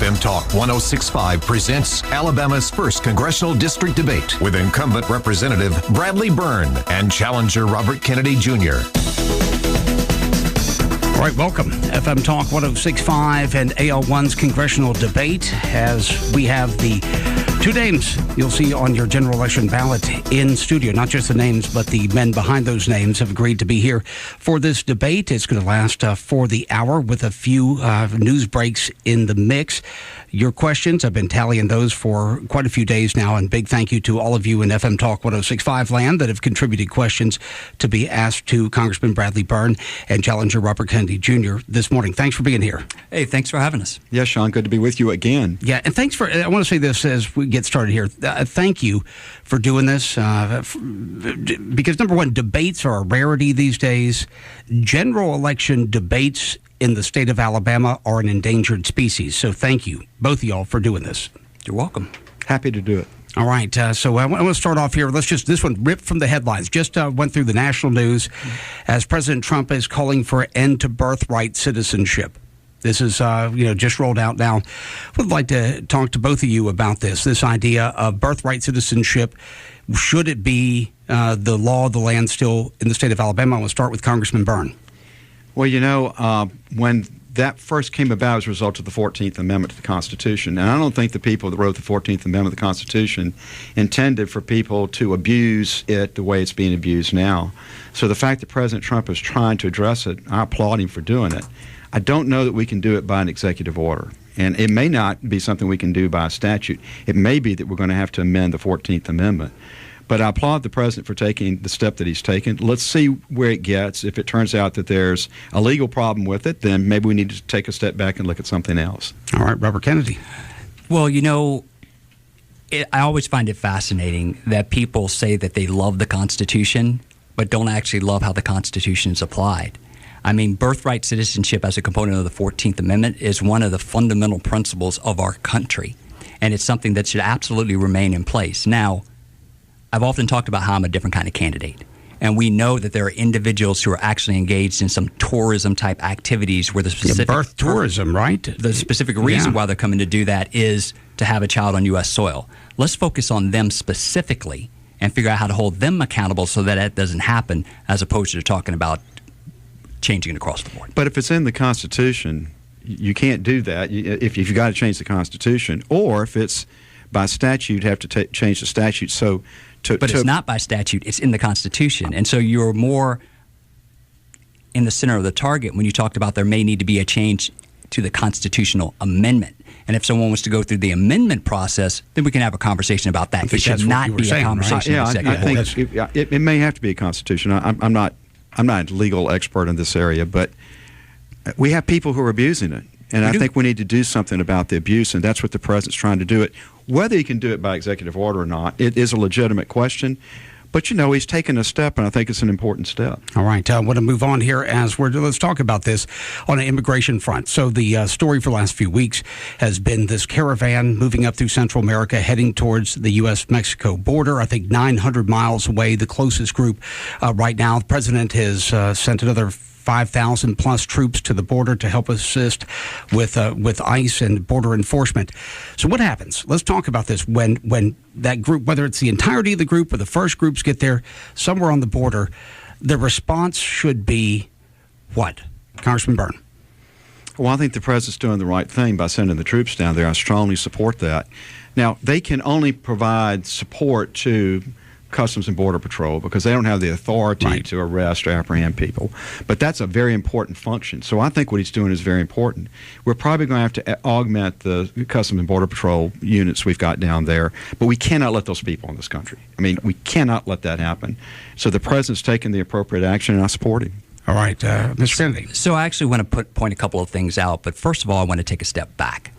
FM Talk 1065 presents Alabama's first congressional district debate with incumbent Representative Bradley Byrne and challenger Robert Kennedy Jr. All right, welcome. FM Talk 1065 and AL1's congressional debate as we have the two names you'll see on your general election ballot in studio. Not just the names, but the men behind those names have agreed to be here for this debate. It's going to last for the hour with a few news breaks in the mix. Your questions, I've been tallying those for quite a few days now, and big thank you to all of you in FM Talk 1065 land that have contributed questions to be asked to Congressman Bradley Byrne and challenger Robert Kennedy Jr. this morning. Thanks for being here. Hey, thanks for having us. Yes, Sean, good to be with you again. Yeah, and thanks for, I want to say this as we get started here. Thank you for doing this because, number one, debates are a rarity these days. General election debates in the state of Alabama are an endangered species. So thank you, both of y'all, for doing this. You're welcome. Happy to do it. All right. So I want to start off here. This one ripped from the headlines. Just went through the national news as President Trump is calling for an end to birthright citizenship. This is, just rolled out now. Would like to talk to both of you about this idea of birthright citizenship. Should it be the law of the land still in the state of Alabama? I want to start with Congressman Byrne. Well, when that first came about as a result of the 14th Amendment to the Constitution, and I don't think the people that wrote the 14th Amendment to the Constitution intended for people to abuse it the way it's being abused now. So the fact that President Trump is trying to address it, I applaud him for doing it. I don't know that we can do it by an executive order. And it may not be something we can do by statute. It may be that we're going to have to amend the 14th Amendment. But I applaud the president for taking the step that he's taken. Let's see where it gets. If it turns out that there's a legal problem with it, then maybe we need to take a step back and look at something else. All right, Robert Kennedy. Well, I always find it fascinating that people say that they love the Constitution, but don't actually love how the Constitution is applied. I mean, birthright citizenship as a component of the 14th Amendment is one of the fundamental principles of our country, and it's something that should absolutely remain in place. Now, I've often talked about how I'm a different kind of candidate, and we know that there are individuals who are actually engaged in some tourism-type activities where the specific birth tourism, right? The specific reason why they're coming to do that is to have a child on U.S. soil. Let's focus on them specifically and figure out how to hold them accountable so that that doesn't happen, as opposed to talking about changing it across the board. But if it's in the Constitution, you can't do that. If you've got to change the Constitution, or if it's by statute, you have to change the statute. But it's not by statute, it's in the Constitution. And so you're more in the center of the target when you talked about there may need to be a change to the constitutional amendment. And if someone wants to go through the amendment process, then we can have a conversation about that. It should not be a conversation. I think it may have to be a constitution. I'm not a legal expert in this area, but we have people who are abusing it. And I think we need to do something about the abuse, and that's what the president's trying to do it. Whether he can do it by executive order or not, it is a legitimate question. But, he's taken a step, and I think it's an important step. All right. I want to move on here let's talk about this on an immigration front. So the story for the last few weeks has been this caravan moving up through Central America, heading towards the U.S.-Mexico border, I think 900 miles away, the closest group right now. The president has sent another 5,000 plus troops to the border to help assist with ICE and border enforcement. So what happens? Let's talk about this when that group, whether it's the entirety of the group or the first groups get there somewhere on the border, the response should be what? Congressman Byrne. Well, I think the president's doing the right thing by sending the troops down there. I strongly support that. Now, they can only provide support to Customs and Border Patrol because they don't have the authority to arrest or apprehend people. But that's a very important function. So I think what he's doing is very important. We're probably going to have to augment the Customs and Border Patrol units we've got down there, but we cannot let those people in this country. I mean, we cannot let that happen. So the president's taking the appropriate action, and I support him. All right, Mr. Kennedy. So I actually want to point a couple of things out, but first of all, I want to take a step back.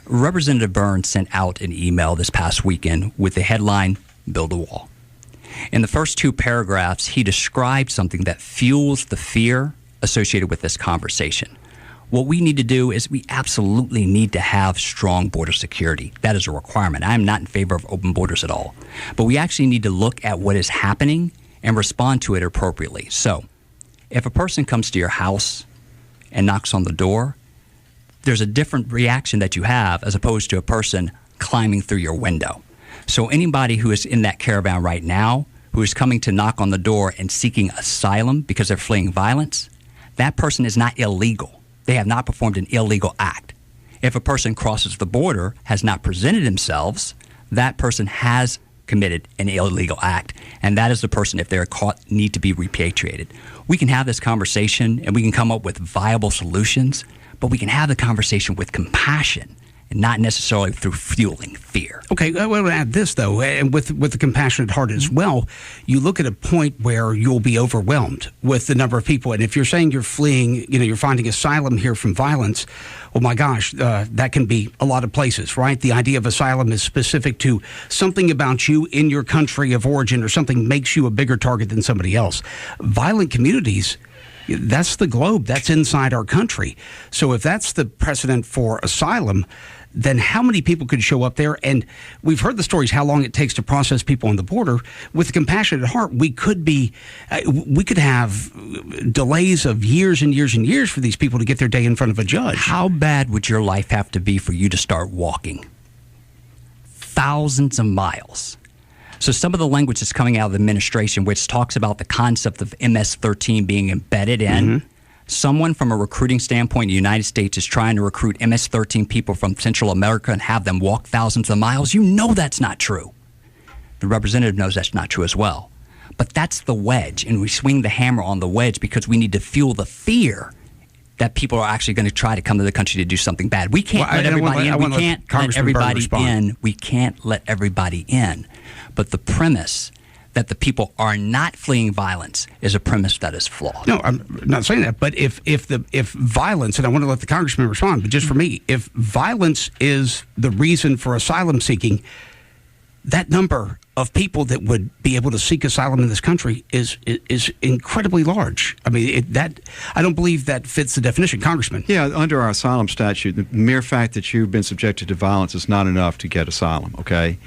Representative Byrne sent out an email this past weekend with the headline, "Build a Wall." In the first two paragraphs, he described something that fuels the fear associated with this conversation. What we need to do is we absolutely need to have strong border security. That is a requirement. I am not in favor of open borders at all. But we actually need to look at what is happening and respond to it appropriately. So if a person comes to your house and knocks on the door, there's a different reaction that you have as opposed to a person climbing through your window. So anybody who is in that caravan right now, who is coming to knock on the door and seeking asylum because they're fleeing violence, that person is not illegal. They have not performed an illegal act. If a person crosses the border, has not presented themselves, that person has committed an illegal act, and that is the person, if they're caught, need to be repatriated. We can have this conversation and we can come up with viable solutions, but we can have the conversation with compassion and not necessarily through fueling fear. Okay, I want to add this, though, and with the compassionate heart as well, you look at a point where you'll be overwhelmed with the number of people. And if you're saying you're fleeing, you're finding asylum here from violence, oh my gosh, that can be a lot of places, right? The idea of asylum is specific to something about you in your country of origin or something makes you a bigger target than somebody else. Violent communities, that's the globe. That's inside our country. So if that's the precedent for asylum, then how many people could show up there? And we've heard the stories how long it takes to process people on the border. With a compassionate heart, we could have delays of years and years and years for these people to get their day in front of a judge. How bad would your life have to be for you to start walking? Thousands of miles. So some of the language that's coming out of the administration, which talks about the concept of MS-13 being embedded in, someone from a recruiting standpoint in the United States is trying to recruit MS-13 people from Central America and have them walk thousands of miles. You know that's not true. The representative knows that's not true as well. But that's the wedge, and we swing the hammer on the wedge because we need to fuel the fear that people are actually going to try to come to the country to do something bad. We can't let everybody in. We can't let everybody in. We can't let everybody in. But the premise that the people are not fleeing violence is a premise that is flawed. No, I'm not saying that. But if violence, and I want to let the congressman respond, but just for me, if violence is the reason for asylum seeking, that number of people that would be able to seek asylum in this country is incredibly large. I mean, I don't believe that fits the definition, Congressman. Yeah, under our asylum statute, the mere fact that you've been subjected to violence is not enough to get asylum. Okay,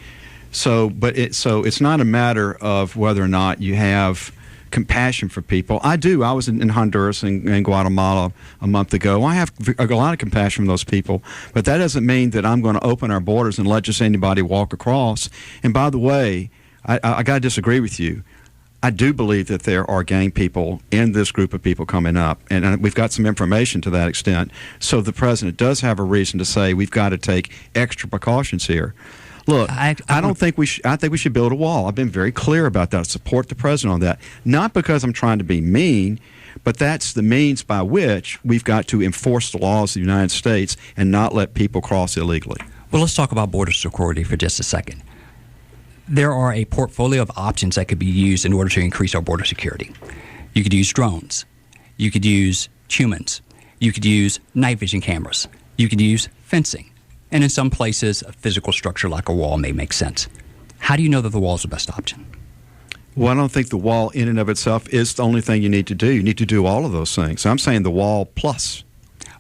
so it's not a matter of whether or not you have compassion for people. I do. I was in Honduras and Guatemala a month ago. I have a lot of compassion for those people, but that doesn't mean that I'm going to open our borders and let just anybody walk across. And by the way, I got to disagree with you. I do believe that there are gang people in this group of people coming up, and we've got some information to that extent. So the president does have a reason to say we've got to take extra precautions here. Look, I think we should build a wall. I've been very clear about that. I support the president on that. Not because I'm trying to be mean, but that's the means by which we've got to enforce the laws of the United States and not let people cross illegally. Well, let's talk about border security for just a second. There are a portfolio of options that could be used in order to increase our border security. You could use drones. You could use humans. You could use night vision cameras. You could use fencing. And in some places, a physical structure like a wall may make sense. How do you know that the wall is the best option? Well, I don't think the wall in and of itself is the only thing you need to do. You need to do all of those things. I'm saying the wall plus.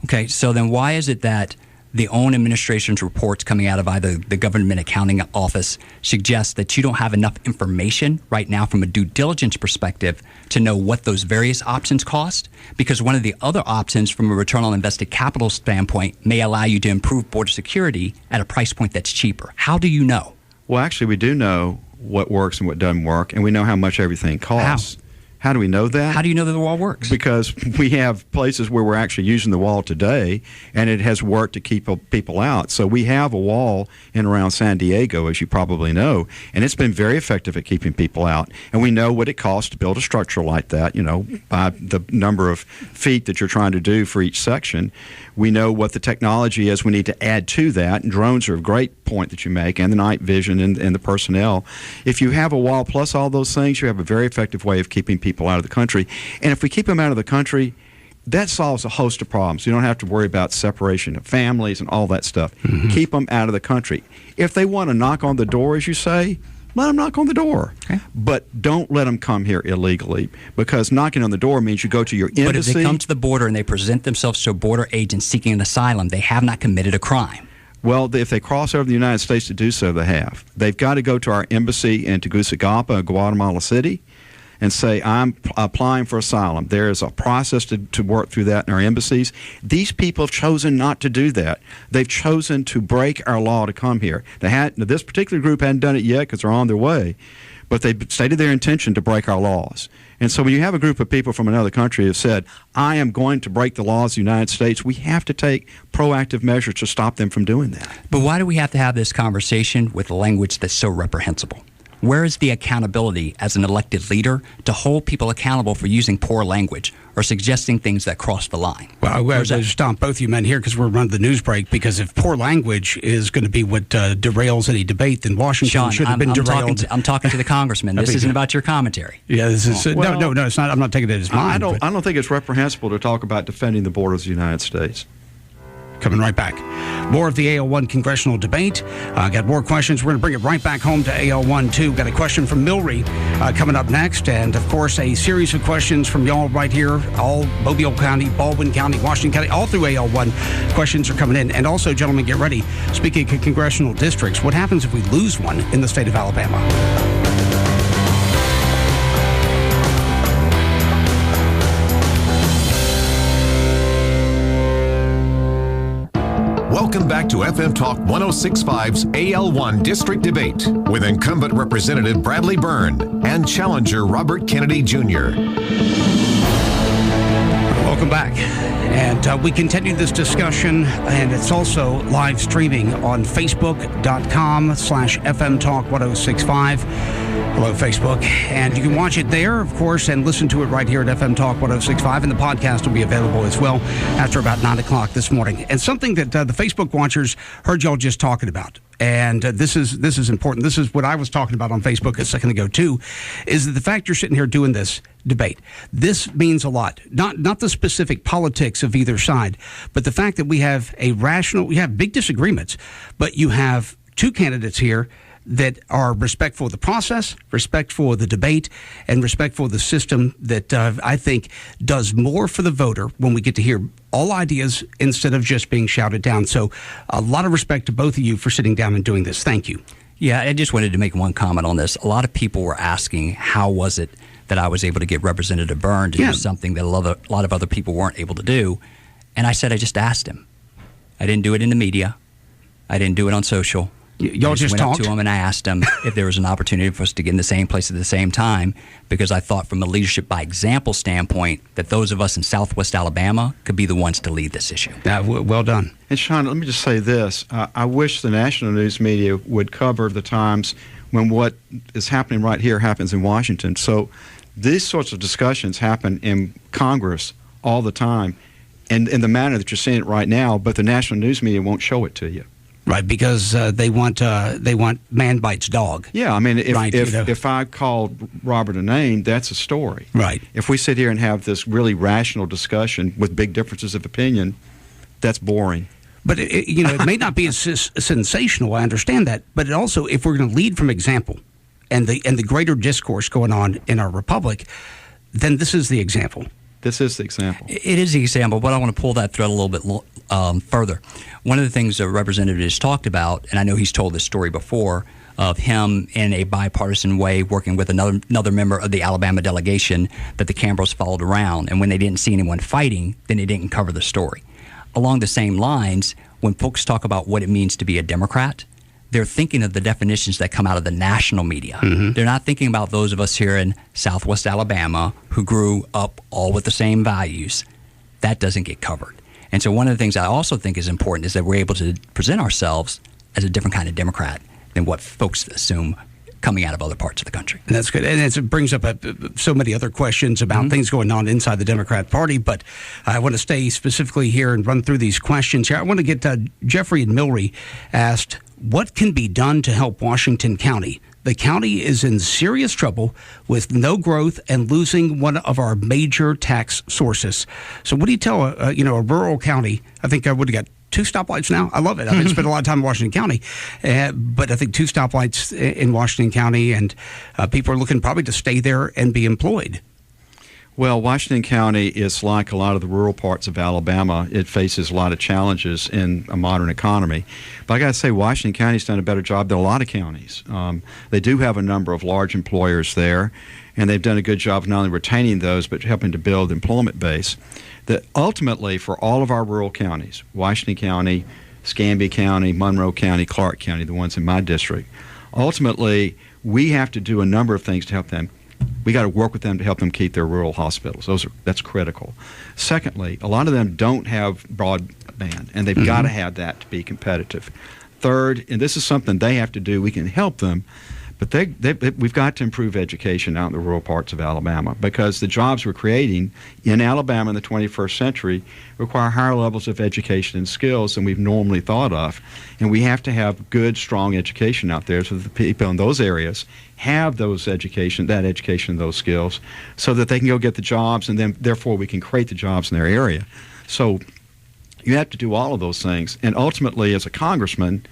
Okay, so then why is it that the own administration's reports coming out of either the Government Accounting Office suggest that you don't have enough information right now from a due diligence perspective to know what those various options cost? Because one of the other options from a return on invested capital standpoint may allow you to improve border security at a price point that's cheaper. How do you know? Well, actually, we do know what works and what doesn't work, and we know how much everything costs. How do we know that? How do you know that the wall works? Because we have places where we're actually using the wall today, and it has worked to keep people out. So we have a wall in around San Diego, as you probably know, and it's been very effective at keeping people out. And we know what it costs to build a structure like that, by the number of feet that you're trying to do for each section. We know what the technology is we need to add to that, and drones are a great point that you make, and the night vision and the personnel. If you have a wall plus all those things, you have a very effective way of keeping people out of the country. And if we keep them out of the country, that solves a host of problems. You don't have to worry about separation of families and all that stuff. Mm-hmm. Keep them out of the country. If they want to knock on the door, as you say, let them knock on the door. Okay. But don't let them come here illegally, because knocking on the door means you go to your embassy. But if they come to the border and they present themselves to a border agent seeking an asylum, they have not committed a crime. Well, if they cross over the United States to do so, they have. They've got to go to our embassy in Tegucigalpa, Guatemala City. and say, I'm applying for asylum. There is a process to work through that in our embassies. These people have chosen not to do that. They've chosen to break our law to come here. This particular group hadn't done it yet because they're on their way, but they stated their intention to break our laws. And so when you have a group of people from another country who have said, I am going to break the laws of the United States, we have to take proactive measures to stop them from doing that. But why do we have to have this conversation with language that's so reprehensible? Where is the accountability as an elected leader to hold people accountable for using poor language or suggesting things that cross the line? Well, I'm going to stop both you men here because we're running the news break, because if poor language is going to be what derails any debate, then Washington Sean, should have been derailed. I'm talking to the congressman. This isn't about your commentary. Yeah, this is no, it's not. I'm not taking it as mine. I don't think it's reprehensible to talk about defending the borders of the United States. Coming right back. More of the AL1 congressional debate. Got more questions. We're going to bring it right back home to AL1 too. Got a question from Milry coming up next. And, of course, a series of questions from y'all right here. All Mobile County, Baldwin County, Washington County, all through AL1. Questions are coming in. And also, gentlemen, get ready. Speaking of congressional districts, what happens if we lose one in the state of Alabama? Welcome back to FM Talk 106.5's AL1 District Debate with incumbent Representative Bradley Byrne and challenger Robert Kennedy Jr. Welcome back. And we continue this discussion, and it's also live streaming on Facebook.com/FM Talk 1065. Hello, Facebook. And you can watch it there, of course, and listen to it right here at FM Talk 1065. And the podcast will be available as well after about 9 o'clock this morning. And something that the Facebook watchers heard y'all just talking about, and this is important. This is what I was talking about on Facebook a second ago, too, is that the fact you're sitting here doing this debate. This means a lot. Not the specific politics of either side, but the fact that we have we have big disagreements, but you have two candidates here that are respectful of the process, respectful of the debate, and respectful of the system that I think does more for the voter when we get to hear all ideas instead of just being shouted down. So a lot of respect to both of you for sitting down and doing this. Thank you. Yeah, I just wanted to make one comment on this. A lot of people were asking, how was it that I was able to get Representative Byrne to do something that a lot of other people weren't able to do? And I said, I just asked him. I didn't do it in the media. I didn't do it on social. Y'all just went talked? up to him and I asked him if there was an opportunity for us to get in the same place at the same time, because I thought from a leadership by example standpoint that those of us in Southwest Alabama could be the ones to lead this issue. Well done. And Sean, let me just say this. I wish the national news media would cover the times when what is happening right here happens in Washington. So these sorts of discussions happen in Congress all the time, and in the manner that you're seeing it right now, but the national news media won't show it to you. Right, because they want man bites dog. Yeah, I mean, if I called Robert a name, that's a story. Right. If we sit here and have this really rational discussion with big differences of opinion, that's boring. But it may not be as sensational. I understand that, but it also, if we're going to lead from example, and the greater discourse going on in our republic, then this is the example. This is the example. It is the example, but I want to pull that thread a little bit further. One of the things the representative has talked about, and I know he's told this story before, of him in a bipartisan way working with another member of the Alabama delegation that the cameras followed around, and when they didn't see anyone fighting, then they didn't cover the story. Along the same lines, when folks talk about what it means to be a Democrat, they're thinking of the definitions that come out of the national media. Mm-hmm. They're not thinking about those of us here in Southwest Alabama who grew up all with the same values. That doesn't get covered. And so one of the things I also think is important is that we're able to present ourselves as a different kind of Democrat than what folks assume coming out of other parts of the country. And that's good. And it brings up so many other questions about things going on inside the Democrat Party. But I want to stay specifically here and run through these questions here. I want to get Jeffrey and Milry asked, what can be done to help Washington County? The county is in serious trouble with no growth and losing one of our major tax sources. So what do you tell a rural county? I think I would have got 2 stoplights now. I love it. I've spent a lot of time in Washington County, but I think 2 stoplights in Washington County, and people are looking probably to stay there and be employed. Well, Washington County is like a lot of the rural parts of Alabama. It faces a lot of challenges in a modern economy. But I got to say, Washington County's done a better job than a lot of counties. They do have a number of large employers there, and they've done a good job of not only retaining those, but helping to build the employment base. That ultimately, for all of our rural counties, Washington County, Escambia County, Monroe County, Clark County, the ones in my district, ultimately, we have to do a number of things to help them. We got to work with them to help them keep their rural hospitals. That's critical. Secondly, a lot of them don't have broadband, and they've got to have that to be competitive. Third, and this is something they have to do, we can help them, but we've got to improve education out in the rural parts of Alabama, because the jobs we're creating in Alabama in the 21st century require higher levels of education and skills than we've normally thought of. And we have to have good, strong education out there so that the people in those areas have that education, those skills, so that they can go get the jobs, and then therefore we can create the jobs in their area. So you have to do all of those things. And ultimately, as a congressman,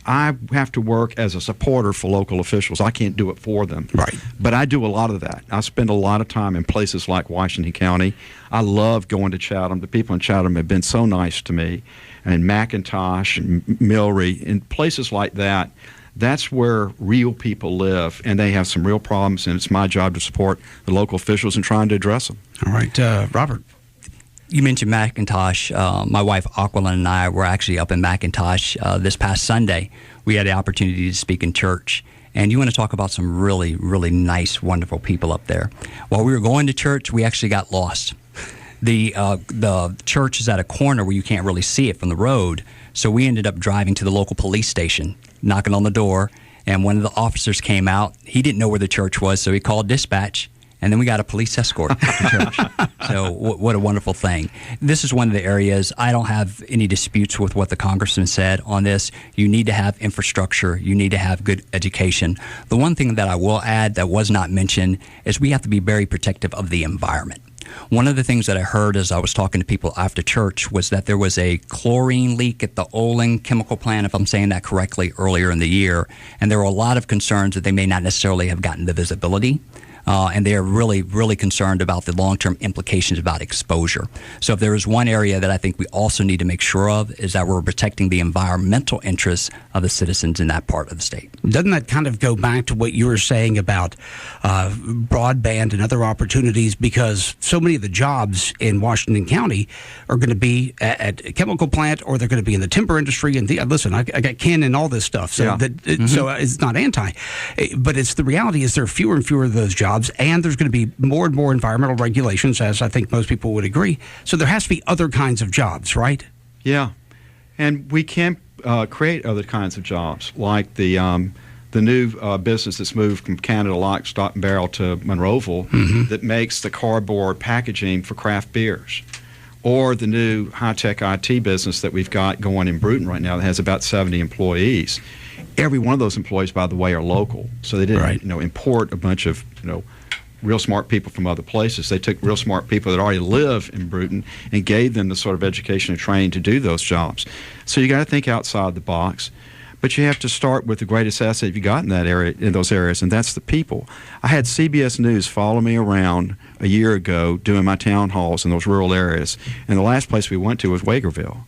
I have to work as a supporter for local officials. I can't do it for them. Right. But I do a lot of that. I spend a lot of time in places like Washington County. I love going to Chatham. The people in Chatham have been so nice to me. And McIntosh and Milry, and places like that, that's where real people live, and they have some real problems, and it's my job to support the local officials in trying to address them. All right, Robert. You mentioned McIntosh. My wife, Aquilin, and I were actually up in McIntosh this past Sunday. We had the opportunity to speak in church. And you want to talk about some really, really nice, wonderful people up there. While we were going to church, we actually got lost. The church is at a corner where you can't really see it from the road. So we ended up driving to the local police station, knocking on the door. And one of the officers came out. He didn't know where the church was, so he called dispatch. And then we got a police escort to church. So what a wonderful thing. This is one of the areas, I don't have any disputes with what the congressman said on this. You need to have infrastructure. You need to have good education. The one thing that I will add that was not mentioned is we have to be very protective of the environment. One of the things that I heard as I was talking to people after church was that there was a chlorine leak at the Olin chemical plant, if I'm saying that correctly, earlier in the year. And there were a lot of concerns that they may not necessarily have gotten the visibility. And they are really, really concerned about the long-term implications about exposure. So if there is one area that I think we also need to make sure of is that we're protecting the environmental interests of the citizens in that part of the state. Doesn't that kind of go back to what you were saying about broadband and other opportunities? Because so many of the jobs in Washington County are going to be at a chemical plant, or they're going to be in the timber industry. And listen, I got Ken and all this stuff. So so it's not anti, but it's the reality is there are fewer and fewer of those jobs. And there's going to be more and more environmental regulations, as I think most people would agree. So there has to be other kinds of jobs, right? Yeah. And we can create other kinds of jobs, like the new business that's moved from Canada Lock, Stock and Barrel to Monroeville that makes the cardboard packaging for craft beers. Or the new high-tech IT business that we've got going in Bruton right now that has about 70 employees. Every one of those employees, by the way, are local. So they didn't import a bunch of real smart people from other places. They took real smart people that already live in Bruton and gave them the sort of education and training to do those jobs. So you got to think outside the box. But you have to start with the greatest asset you got in that area, in those areas, and that's the people. I had CBS News follow me around a year ago doing my town halls in those rural areas, and the last place we went to was Wagerville.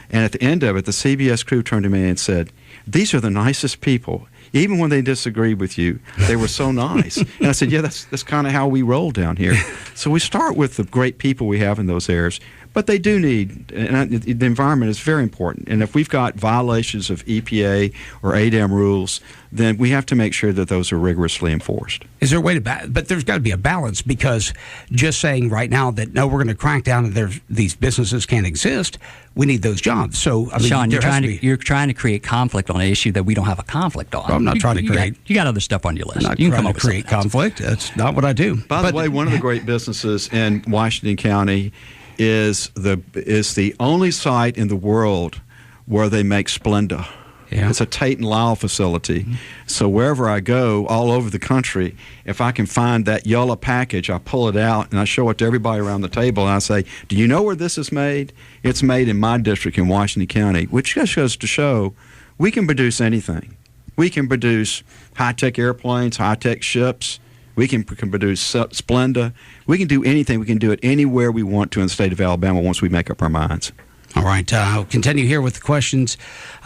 And at the end of it, the CBS crew turned to me and said, "These are the nicest people. Even when they disagreed with you, they were so nice." And I said, yeah, that's kind of how we roll down here. So we start with the great people we have in those areas. But they do need, and the environment is very important. And if we've got violations of EPA or ADAM rules, then we have to make sure that those are rigorously enforced. Is there a way to, but there's got to be a balance, because just saying right now that, no, we're going to crack down and these businesses can't exist, we need those jobs. So, I mean, Sean, you're trying to create conflict on an issue that we don't have a conflict on. Well, I'm not trying to create. You got other stuff on your list. I'm not trying to create conflict. That's not what I do. By the way, one of the great businesses in Washington County is the only site in the world where they make Splenda. Yeah. It's a Tate and Lyle facility. So wherever I go, all over the country, if I can find that yellow package, I pull it out and I show it to everybody around the table, and I say, "Do you know where this is made? It's made in my district in Washington County," which just goes to show we can produce anything. We can produce high-tech airplanes, high-tech ships. We can produce Splenda. We can do anything. We can do it anywhere we want to in the state of Alabama once we make up our minds. All right. I'll continue here with the questions.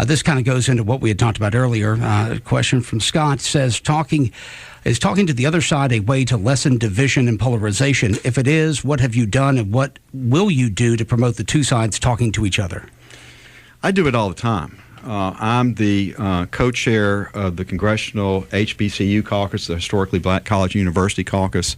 This kind of goes into what we had talked about earlier. A question from Scott says, is talking to the other side a way to lessen division and polarization? If it is, what have you done and what will you do to promote the two sides talking to each other? I do it all the time. I'm the co-chair of the Congressional HBCU Caucus, the Historically Black College University Caucus.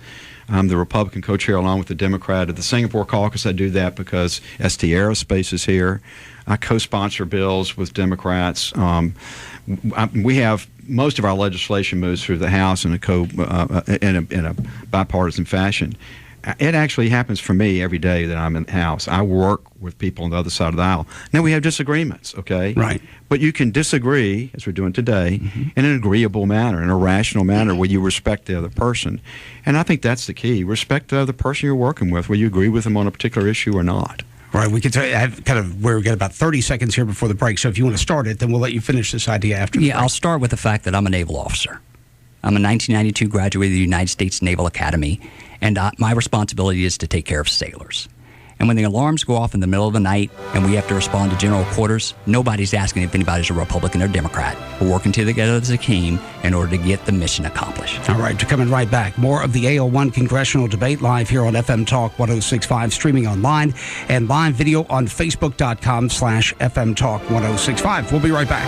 I'm the Republican co-chair along with the Democrat of the Singapore Caucus. I do that because ST Aerospace is here. I co-sponsor bills with Democrats. We have most of our legislation moves through the House in a bipartisan fashion. It actually happens for me every day that I'm in the House. I work with people on the other side of the aisle. Now, we have disagreements, okay? Right. But you can disagree, as we're doing today, in an agreeable manner, in a rational manner, where you respect the other person. And I think that's the key. Respect the other person you're working with, whether you agree with them on a particular issue or not. Right. We could we've got about 30 seconds here before the break. So if you want to start it, then we'll let you finish this idea after the break. I'll start with the fact that I'm a naval officer. I'm a 1992 graduate of the United States Naval Academy, and my responsibility is to take care of sailors. And when the alarms go off in the middle of the night and we have to respond to general quarters, nobody's asking if anybody's a Republican or Democrat. We're working together as a team in order to get the mission accomplished. All right, we're coming right back. More of the AL1 congressional debate live here on FM Talk 106.5, streaming online and live video on Facebook.com/FM Talk 106.5. We'll be right back.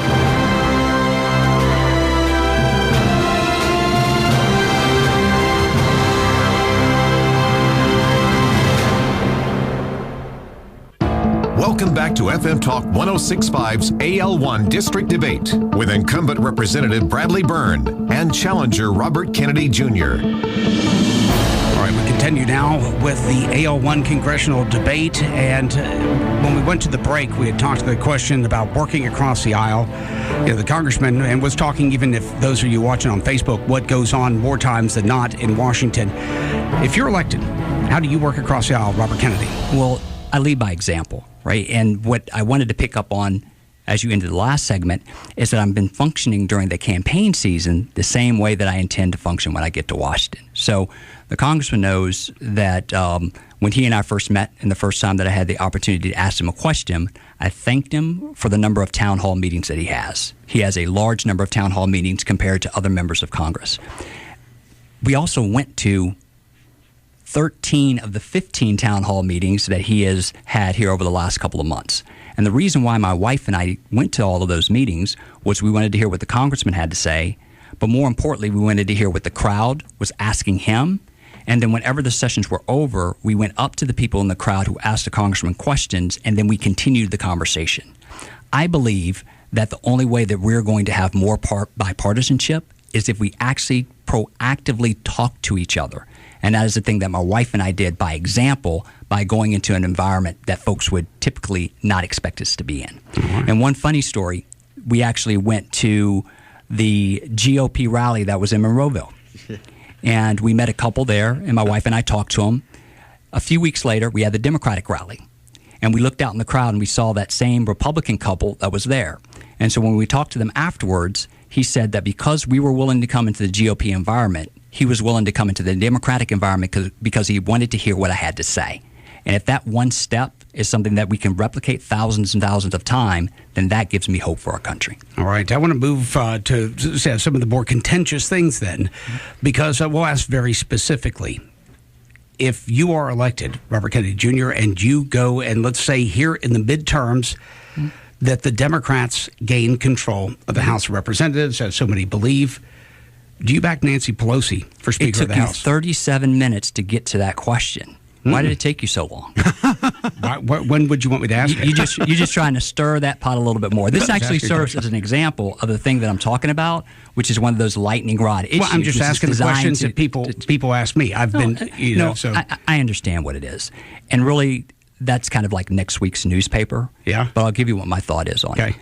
Welcome back to FM Talk 106.5's AL1 District Debate with incumbent Representative Bradley Byrne and challenger Robert Kennedy Jr. All right, we continue now with the AL1 congressional debate. And when we went to the break, we had talked to the question about working across the aisle. The congressman and was talking, even if those of you watching on Facebook, what goes on more times than not in Washington. If you're elected, how do you work across the aisle, Robert Kennedy? Well, I lead by example, right? And what I wanted to pick up on as you ended the last segment is that I've been functioning during the campaign season the same way that I intend to function when I get to Washington. So the congressman knows that when he and I first met and the first time that I had the opportunity to ask him a question, I thanked him for the number of town hall meetings that he has. He has a large number of town hall meetings compared to other members of Congress. We also went to 13 of the 15 town hall meetings that he has had here over the last couple of months. And the reason why my wife and I went to all of those meetings was we wanted to hear what the congressman had to say, but more importantly, we wanted to hear what the crowd was asking him. And then whenever the sessions were over, we went up to the people in the crowd who asked the congressman questions, and then we continued the conversation. I believe that the only way that we're going to have more bipartisanship is if we actually proactively talk to each other. And that is the thing that my wife and I did by example, by going into an environment that folks would typically not expect us to be in. Mm-hmm. And one funny story, we actually went to the GOP rally that was in Monroeville. And we met a couple there, and my wife and I talked to them. A few weeks later, we had the Democratic rally. And we looked out in the crowd, and we saw that same Republican couple that was there. And so when we talked to them afterwards, he said that because we were willing to come into the GOP environment, he was willing to come into the Democratic environment because he wanted to hear what I had to say. And if that one step is something that we can replicate thousands and thousands of times, then that gives me hope for our country. All right. I want to move to some of the more contentious things then, because we'll ask very specifically. If you are elected, Robert Kennedy Jr., and you go and let's say here in the midterms that the Democrats gain control of the House of Representatives, as so many believe, do you back Nancy Pelosi for Speaker of the House? It took you 37 minutes to get to that question. Why did it take you so long? When would you want me to ask? You're just trying to stir that pot a little bit more. This actually serves as an example of the thing that I'm talking about, which is one of those lightning rod issues. Well, I'm just asking the questions that people ask me. So I understand what it is, and really, that's kind of like next week's newspaper. Yeah. But I'll give you what my thought is on it.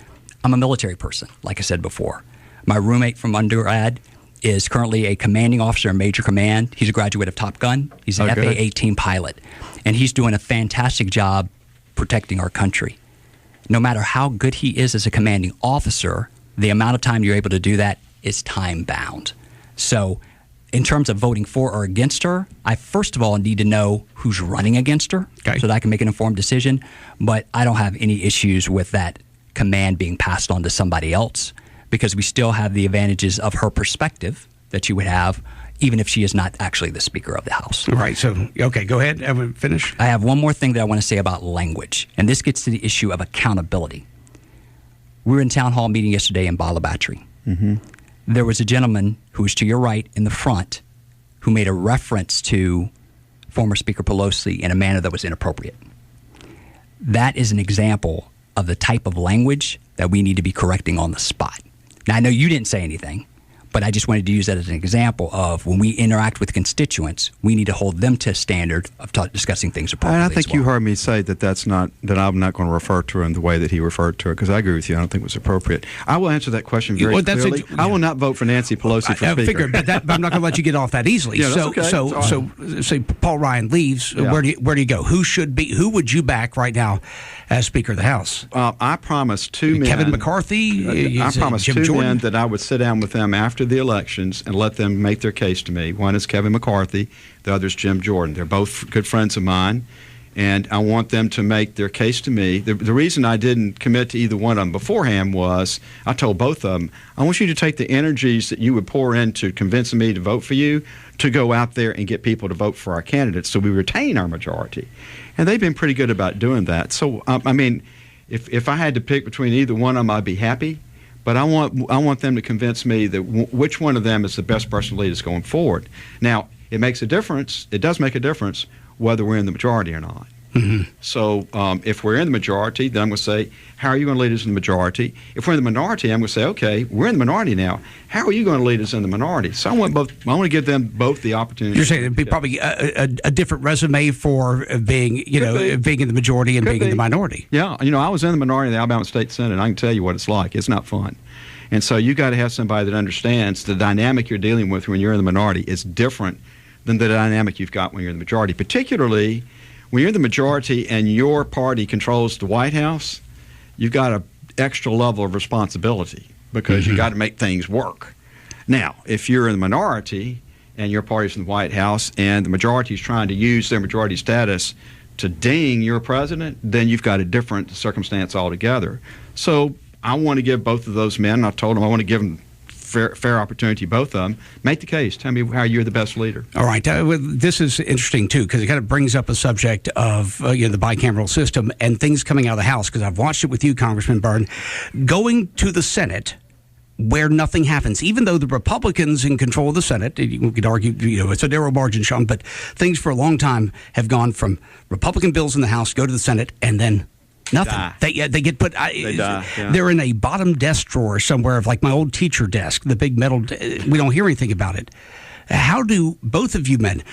I'm a military person, like I said before. My roommate from undergrad is currently a commanding officer in Major Command. He's a graduate of Top Gun. He's an FA-18 pilot. And he's doing a fantastic job protecting our country. No matter how good he is as a commanding officer, the amount of time you're able to do that is time-bound. So In terms of voting for or against her, I first of all need to know who's running against her so that I can make an informed decision. But I don't have any issues with that command being passed on to somebody else, because we still have the advantages of her perspective that you would have, even if she is not actually the Speaker of the House. All right. So, okay, go ahead. Finish. I have one more thing that I want to say about language, and this gets to the issue of accountability. We were in town hall meeting yesterday in Bala Battery. Mm-hmm. There was a gentleman who was to your right in the front who made a reference to former Speaker Pelosi in a manner that was inappropriate. That is an example of the type of language that we need to be correcting on the spot. Now, I know you didn't say anything, but I just wanted to use that as an example of when we interact with constituents, we need to hold them to a standard of discussing things appropriately. And I think you heard me say that I'm not going to refer to her in the way that he referred to her, because I agree with you. I don't think it was appropriate. I will answer that question very clearly. I will not vote for Nancy Pelosi for Speaker. Figured, but I'm not going to let you get off that easily. Yeah, that's okay. So say Paul Ryan leaves. Yeah. Where do you go? Who would you back right now as Speaker of the House? I promised two men. Kevin McCarthy. I promised Jim two Jordan? men that I would sit down with them after the elections and let them make their case to me. One is Kevin McCarthy, the other is Jim Jordan. They're both good friends of mine, and I want them to make their case to me. The reason I didn't commit to either one of them beforehand was I told both of them, I want you to take the energies that you would pour into convincing me to vote for you to go out there and get people to vote for our candidates so we retain our majority. And they've been pretty good about doing that. So, I mean, if I had to pick between either one of them, I'd be happy. But I want them to convince me that which one of them is the best person to lead us going forward. Now, it makes a difference. It does make a difference whether we're in the majority or not. Mm-hmm. So if we're in the majority, then I'm going to say, how are you going to lead us in the majority? If we're in the minority, I'm going to say, okay, we're in the minority now. How are you going to lead us in the minority? So I want to give them both the opportunity. You're saying it'd be probably a different resume for being in the majority and being in the minority. Yeah, I was in the minority in the Alabama State Senate. I can tell you what it's like. It's not fun. And so you got to have somebody that understands the dynamic you're dealing with when you're in the minority is different than the dynamic you've got when you're in the majority, particularly when you're in the majority and your party controls the White House. You've got an extra level of responsibility because you got to make things work. Now, if you're in the minority and your party's in the White House and the majority is trying to use their majority status to ding your president, then you've got a different circumstance altogether. So I want to give both of those men, I told them I want to give them fair opportunity, both of them. Make the case. Tell me how you're the best leader. All right. This is interesting, too, because it kind of brings up a subject of the bicameral system and things coming out of the House, because I've watched it with you, Congressman Byrne, going to the Senate where nothing happens, even though the Republicans in control of the Senate. You could argue, it's a narrow margin, Sean, but things for a long time have gone from Republican bills in the House, go to the Senate, and then nothing. They get put. They die. Yeah. They're in a bottom desk drawer somewhere of like my old teacher desk, the big metal. We don't hear anything about it. How do both of you men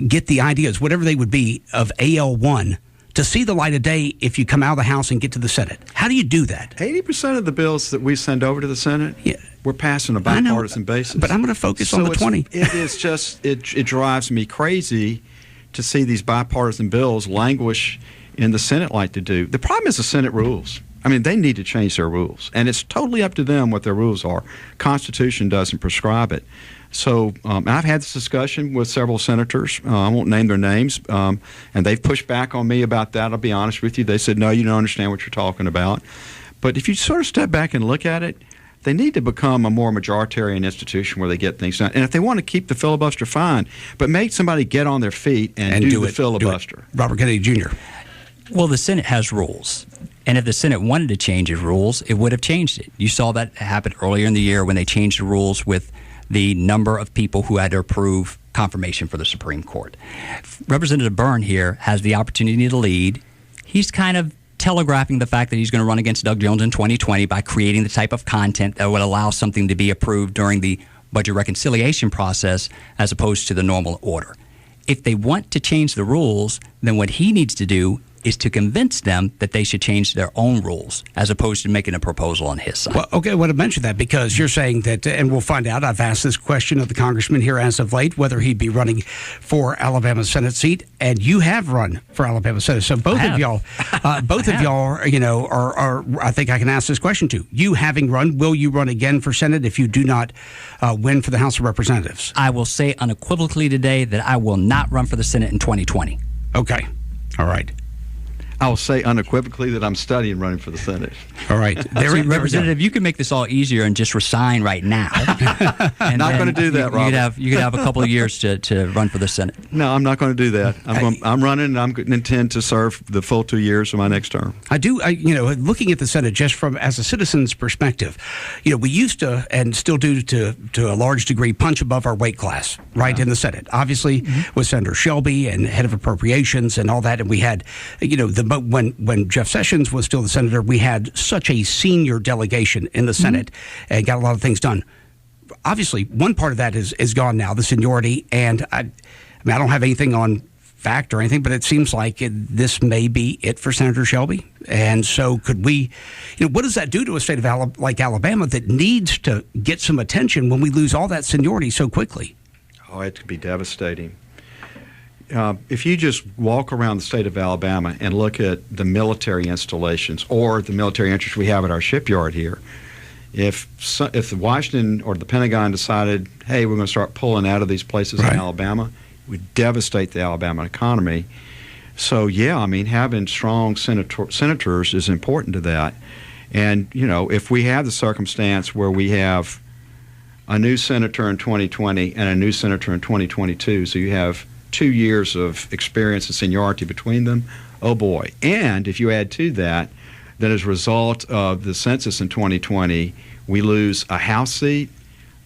get the ideas, whatever they would be, of AL1 to see the light of day if you come out of the House and get to the Senate? How do you do that? 80% of the bills that we send over to the Senate, we're passing a bipartisan basis. But I'm going to focus on the 20. It is just it drives me crazy to see these bipartisan bills languish in the Senate like to do. The problem is the Senate rules. I mean, they need to change their rules, and it's totally up to them what their rules are. Constitution doesn't prescribe it. So I've had this discussion with several senators. I won't name their names, and they've pushed back on me about that. I'll be honest with you. They said, no, you don't understand what you're talking about. But if you sort of step back and look at it, they need to become a more majoritarian institution where they get things done. And if they want to keep the filibuster, fine, but make somebody get on their feet and do the filibuster. Robert Kennedy Jr. Well, the Senate has rules. And if the Senate wanted to change its rules, it would have changed it. You saw that happen earlier in the year when they changed the rules with the number of people who had to approve confirmation for the Supreme Court. Representative Byrne here has the opportunity to lead. He's kind of telegraphing the fact that he's going to run against Doug Jones in 2020 by creating the type of content that would allow something to be approved during the budget reconciliation process as opposed to the normal order. If they want to change the rules, then what he needs to do is to convince them that they should change their own rules as opposed to making a proposal on his side. Well, okay, I want to mention that because you're saying that, and we'll find out. I've asked this question of the congressman here as of late, whether he'd be running for Alabama's Senate seat, and you have run for Alabama Senate. So both of y'all, are I think I can ask this question to you. Having run, will you run again for Senate if you do not win for the House of Representatives? I will say unequivocally today that I will not run for the Senate in 2020. Okay, all right. I will say unequivocally that I'm studying running for the Senate. All right. Representative, you can make this all easier and just resign right now. And not going to do that, Robert. You could have a couple of years to run for the Senate. No, I'm not going to do that. I'm running, and I'm going to intend to serve the full 2 years of my next term. Looking at the Senate just from as a citizen's perspective, we used to and still do to a large degree punch above our weight class, right, in the Senate. Obviously, with Senator Shelby and head of appropriations and all that, and we had, when Jeff Sessions was still the senator, we had such a senior delegation in the Senate and got a lot of things done. Obviously, one part of that is gone now, the seniority, and I don't have anything on fact or anything, but it seems like this may be it for Senator Shelby. And so could we, what does that do to a state of like Alabama that needs to get some attention when we lose all that seniority so quickly? Oh, it could be devastating. If you just walk around the state of Alabama and look at the military installations or the military interests we have at our shipyard here, if Washington or the Pentagon decided, hey, we're going to start pulling out of these places in Alabama, it would devastate the Alabama economy. So, having strong senators is important to that. And, if we have the circumstance where we have a new senator in 2020 and a new senator in 2022, so you have 2 years of experience and seniority between them, oh boy. And if you add to that as a result of the census in 2020, we lose a House seat,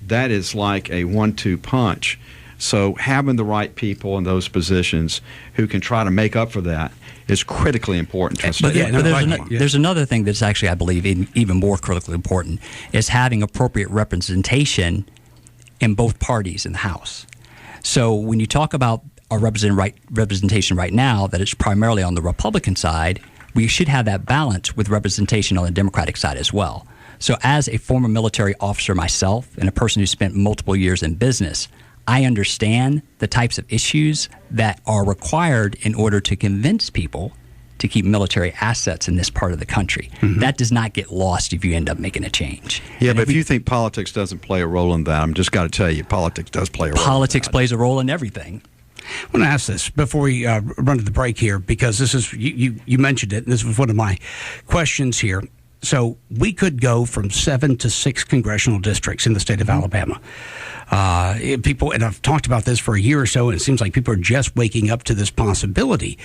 that is like a 1-2 punch. So having the right people in those positions who can try to make up for that is critically important to us. But there's another thing that's actually, I believe, even more critically important, is having appropriate representation in both parties in the House. So when you talk about our representation right now, that it's primarily on the Republican side, we should have that balance with representation on the Democratic side as well. So as a former military officer myself and a person who spent multiple years in business, I understand the types of issues that are required in order to convince people to keep military assets in this part of the country. That does not get lost if you end up making a change. Yeah, but if you think politics doesn't play a role in that, I'm just got to tell you, politics does play a role. Politics plays a role in everything. I want to ask this before we run to the break here, because this is you mentioned it, and this was one of my questions here. So we could go from 7 to 6 congressional districts in the state of Alabama. People, and I've talked about this for a year or so, and it seems like people are just waking up to this possibility.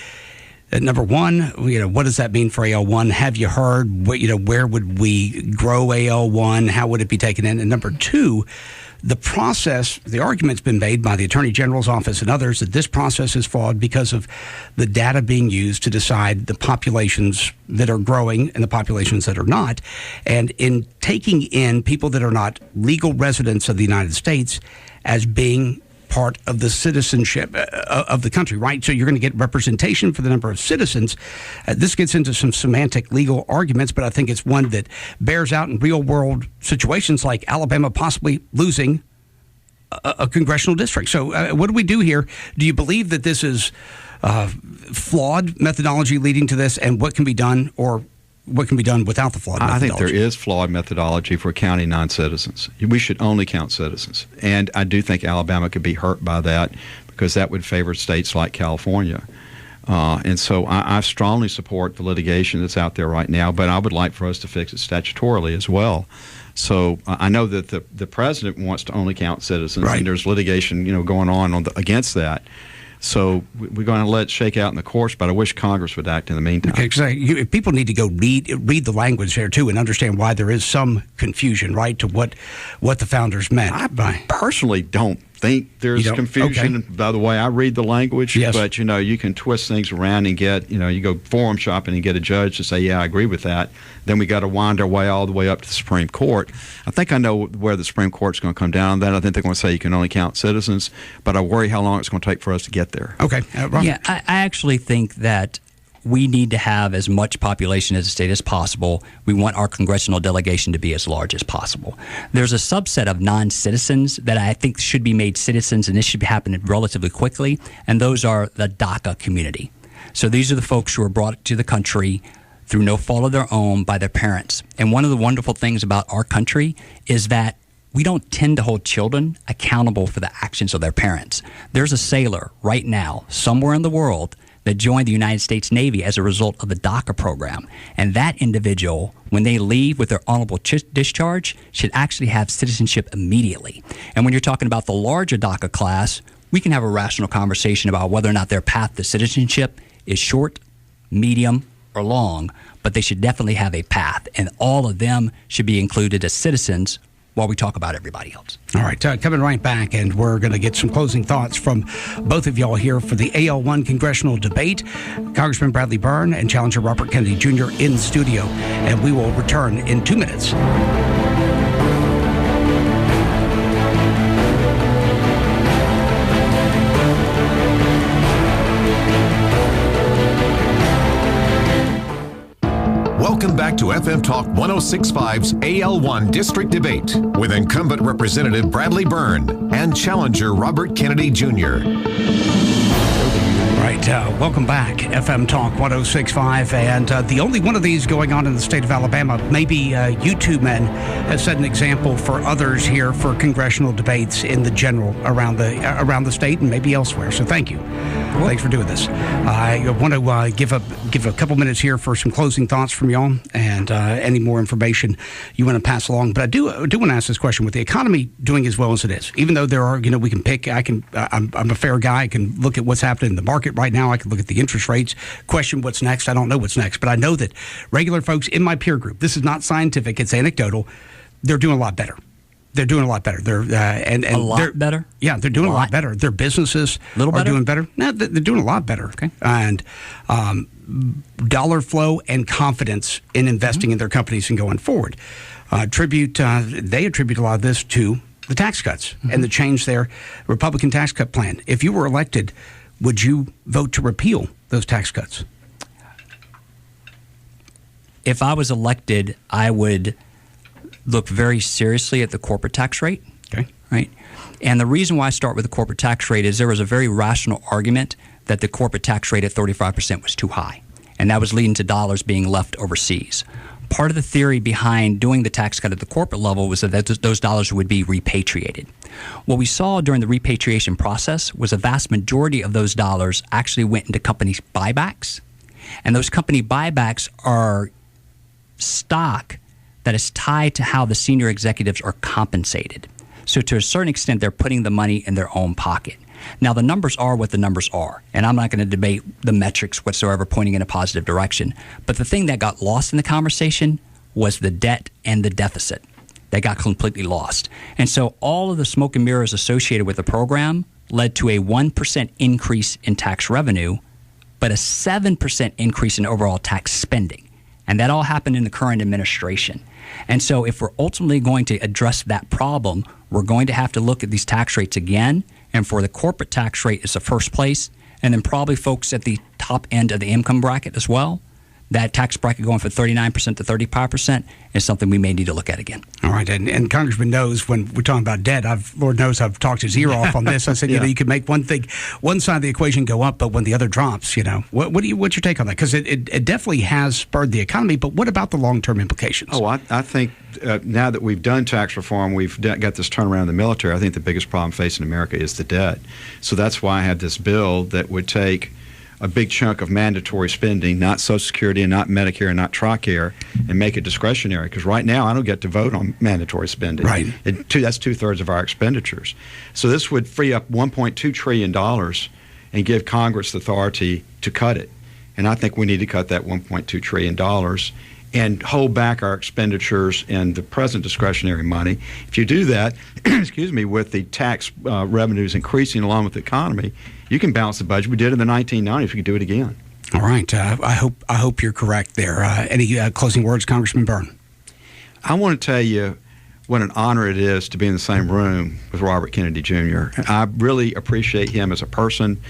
Number one, what does that mean for AL1? Have you heard? Where would we grow AL1? How would it be taken in? And number two, the process, the argument's been made by the Attorney General's office and others that this process is flawed because of the data being used to decide the populations that are growing and the populations that are not. And in taking in people that are not legal residents of the United States as being part of the citizenship of the country, right? So you're going to get representation for the number of citizens. This gets into some semantic legal arguments, but I think it's one that bears out in real world situations like Alabama possibly losing a congressional district. So what do we do here? Do you believe that this is flawed methodology leading to this, and what can be done, or what can be done without the flawed methodology? I think there is flawed methodology for counting non-citizens. We should only count citizens. And I do think Alabama could be hurt by that because that would favor states like California. And so I strongly support the litigation that's out there right now, but I would like for us to fix it statutorily as well. So I know that the president wants to only count citizens, and there's litigation going on against that. So we're going to let it shake out in the courts, but I wish Congress would act in the meantime. Okay, because people need to go read the language there, too, and understand why there is some confusion, right, to what the founders meant. I personally don't think there's confusion by the way I read the language, but you can twist things around and get, you go forum shopping and get a judge to say, yeah, I agree with that. Then we got to wind our way all the way up to the Supreme Court. I think I know where the Supreme Court's going to come down on that. I think they're going to say you can only count citizens, but I worry how long it's going to take for us to get there. Okay. Yeah, I actually think that we need to have as much population as a state as possible. We want our congressional delegation to be as large as possible. There's a subset of non-citizens that I think should be made citizens, and this should be happening relatively quickly, and those are the DACA community. So these are the folks who are brought to the country through no fault of their own by their parents. And one of the wonderful things about our country is that we don't tend to hold children accountable for the actions of their parents. There's a sailor right now somewhere in the world that joined the United States Navy as a result of the DACA program. And that individual, when they leave with their honorable discharge, should actually have citizenship immediately. And when you're talking about the larger DACA class, we can have a rational conversation about whether or not their path to citizenship is short, medium, or long, but they should definitely have a path. And all of them should be included as citizens while we talk about everybody else. All right, coming right back, and we're going to get some closing thoughts from both of y'all here for the AL1 congressional debate. Congressman Bradley Byrne and Challenger Robert Kennedy Jr. in studio, and we will return in 2 minutes. Welcome back to FM Talk 1065's AL1 District Debate with incumbent Representative Bradley Byrne and challenger Robert Kennedy Jr. Right, welcome back, FM Talk 1065, and the only one of these going on in the state of Alabama. Maybe you two men have set an example for others here for congressional debates in the general around the state and maybe elsewhere. So thank you. Thanks for doing this. I want to give a couple minutes here for some closing thoughts from y'all and any more information you want to pass along. But I do want to ask this question: with the economy doing as well as it is, even though there are, we can pick. I'm a fair guy. I can look at what's happening in the market right now. I can look at the interest rates, question what's next. I don't know what's next, but I know that regular folks in my peer group, this is not scientific, it's anecdotal, they're doing a lot better. They're doing a lot better. They're better. Yeah, they're doing a lot better. Their businesses are doing better. No, they're doing a lot better. Okay. And dollar flow and confidence in investing in their companies and going forward. They attribute a lot of this to the tax cuts and the change there, Republican tax cut plan. If you were elected, would you vote to repeal those tax cuts? If I was elected, I would look very seriously at the corporate tax rate. Okay. Right. And the reason why I start with the corporate tax rate is there was a very rational argument that the corporate tax rate at 35% was too high. And that was leading to dollars being left overseas. Part of the theory behind doing the tax cut at the corporate level was that those dollars would be repatriated. What we saw during the repatriation process was a vast majority of those dollars actually went into company buybacks. And those company buybacks are stock that is tied to how the senior executives are compensated. So to a certain extent, they're putting the money in their own pocket. Now, the numbers are what the numbers are, and I'm not going to debate the metrics whatsoever pointing in a positive direction. But the thing that got lost in the conversation was the debt and the deficit. They got completely lost. And so all of the smoke and mirrors associated with the program led to a 1% increase in tax revenue, but a 7% increase in overall tax spending. And that all happened in the current administration. And so if we're ultimately going to address that problem, we're going to have to look at these tax rates again. And for the corporate tax rate is the first place. And then probably folks at the top end of the income bracket as well. That tax bracket going from 39% to 35% is something we may need to look at again. All right. And Congressman knows when we're talking about debt, Lord knows I've talked his ear off on this. I said, you could make one side of the equation go up, but when the other drops, what's your take on that? Because it definitely has spurred the economy, but what about the long-term implications? Oh, I think now that we've done tax reform, we've got this turnaround in the military, I think the biggest problem facing America is the debt. So that's why I had this bill that would take a big chunk of mandatory spending, not Social Security and not Medicare and not TRICARE, and make it discretionary. Because right now I don't get to vote on mandatory spending. Right. That's two-thirds of our expenditures. So this would free up $1.2 trillion and give Congress the authority to cut it. And I think we need to cut that $1.2 trillion and hold back our expenditures and the present discretionary money. If you do that, with the tax revenues increasing along with the economy, you can balance the budget. We did in the 1990s. We could do it again. All right. I hope you're correct there. Any closing words, Congressman Byrne? I want to tell you what an honor it is to be in the same room with Robert Kennedy Jr. I really appreciate him as a person.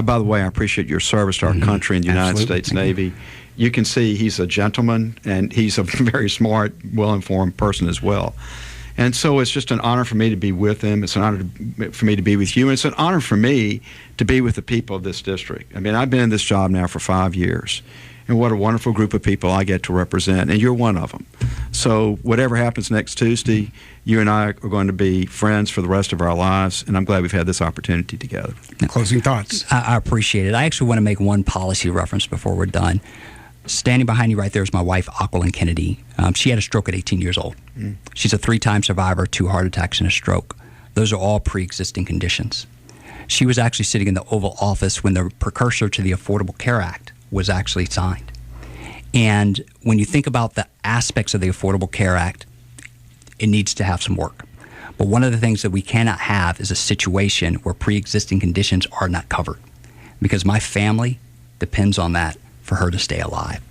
by the way, I appreciate your service to our country and the United States Navy. You can see he's a gentleman, and he's a very smart, well-informed person as well. And so it's just an honor for me to be with him. It's an honor for me to be with you. And it's an honor for me to be with the people of this district. I mean, I've been in this job now for 5 years. And what a wonderful group of people I get to represent. And you're one of them. So whatever happens next Tuesday, you and I are going to be friends for the rest of our lives. And I'm glad we've had this opportunity together. Closing thoughts. I appreciate it. I actually want to make one policy reference before we're done. Standing behind you right there is my wife, Aquilyn Kennedy. She had a stroke at 18 years old. She's a 3-time survivor, 2 heart attacks and a stroke. Those are all pre-existing conditions. She was actually sitting in the Oval Office when the precursor to the Affordable Care Act was actually signed. And when you think about the aspects of the Affordable Care Act, it needs to have some work. But one of the things that we cannot have is a situation where pre-existing conditions are not covered, because my family depends on that for her to stay alive.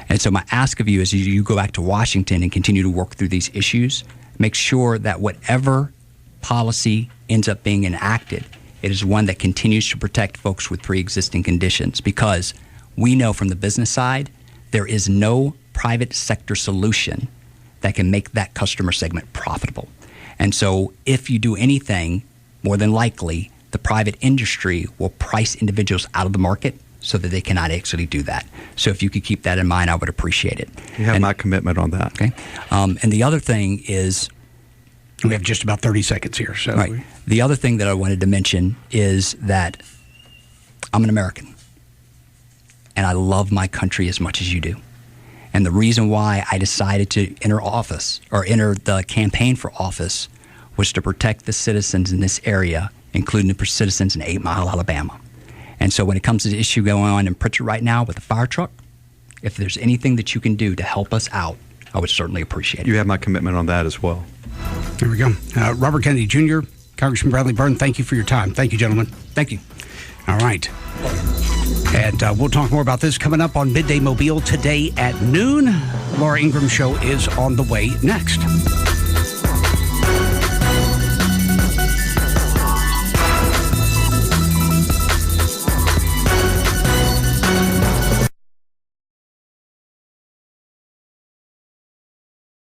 And so my ask of you is, as you go back to Washington and continue to work through these issues, make sure that whatever policy ends up being enacted, it is one that continues to protect folks with pre-existing conditions, because we know from the business side, there is no private sector solution that can make that customer segment profitable. And so if you do anything, more than likely, the private industry will price individuals out of the market so that they cannot actually do that. So if you could keep that in mind, I would appreciate it. You have my commitment on that. Okay. And the other thing is, we have just about 30 seconds here. So right. The other thing that I wanted to mention is that I'm an American, and I love my country as much as you do. And the reason why I decided to enter the campaign for office was to protect the citizens in this area, including the citizens in 8 Mile, Alabama. And so when it comes to the issue going on in Pritchard right now with the fire truck, if there's anything that you can do to help us out, I would certainly appreciate it. You have my commitment on that as well. There we go. Robert Kennedy Jr., Congressman Bradley Byrne, thank you for your time. Thank you, gentlemen. Thank you. All right. And we'll talk more about this coming up on Midday Mobile today at noon. Laura Ingram Show is on the way next.